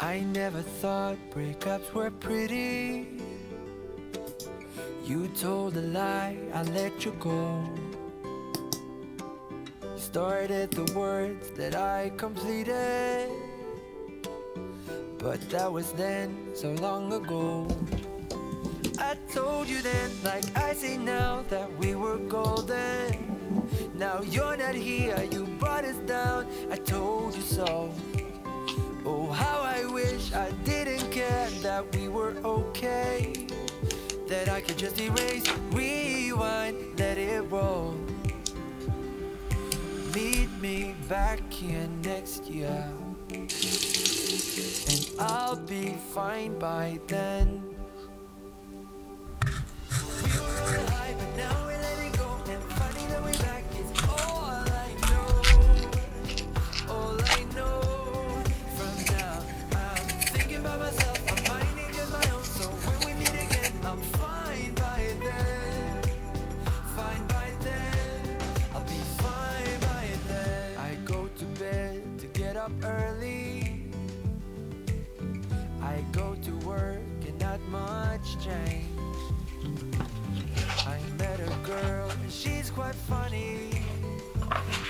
I never thought breakups were pretty. You told a lie, I let you go. You started the words that I completed, but that was then, so long ago. I told you then, like I say now, that we were golden. Now you're not here, you brought us down, I told you so. Oh, how I wish I didn't care, that we were okay, that I could just erase, rewind, let it roll. Meet me back here next year, and I'll be fine by then. We were on a high, but now we're letting go, and finding the way back is all I know. All I know. From now, I'm thinking about myself, my mind ain't just my own. So when we meet again, I'm fine by then. Fine by then. I'll be fine by then. I go to bed to get up early. I go to work and not much change. I met a girl and she's quite funny,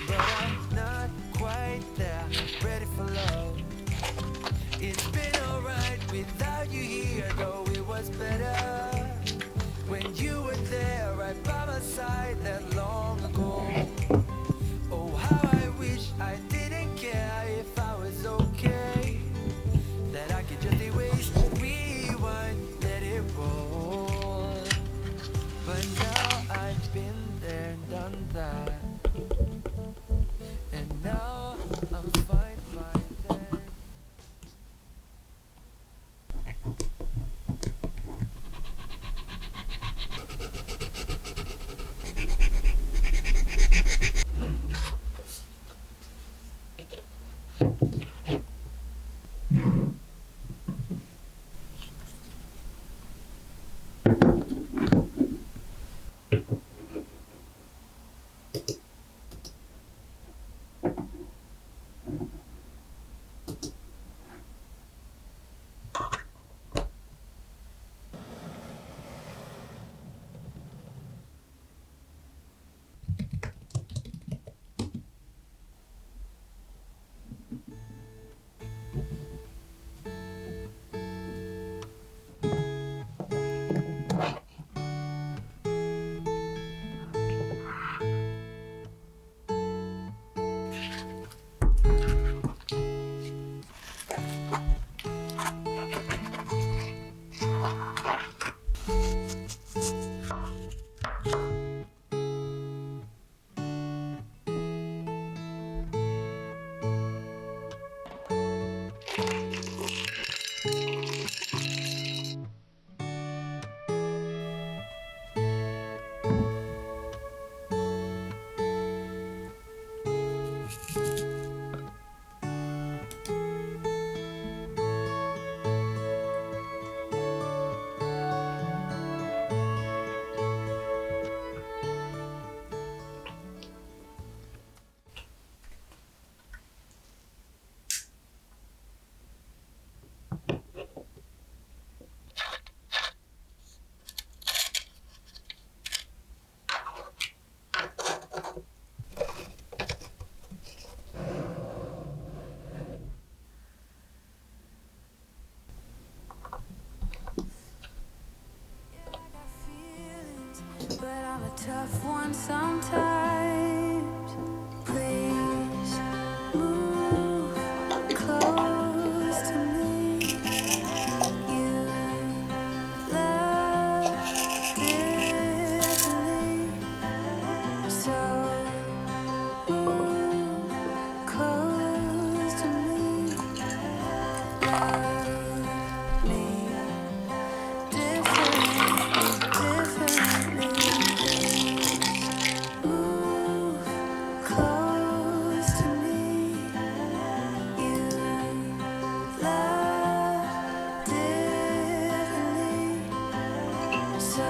but I'm not quite there, ready for love. It's been alright without you here, though it was better when you were there right by my side that long ago. Oh, how I wish I didn't care if I was okay, that I could just erase, rewind, let it roll. But now I've been there, done that, and now I'm fine by then. But I'm a tough one sometimes. Please move close to me. You love differently, so move close to me. Love me differently. Move close to me. You love differently, so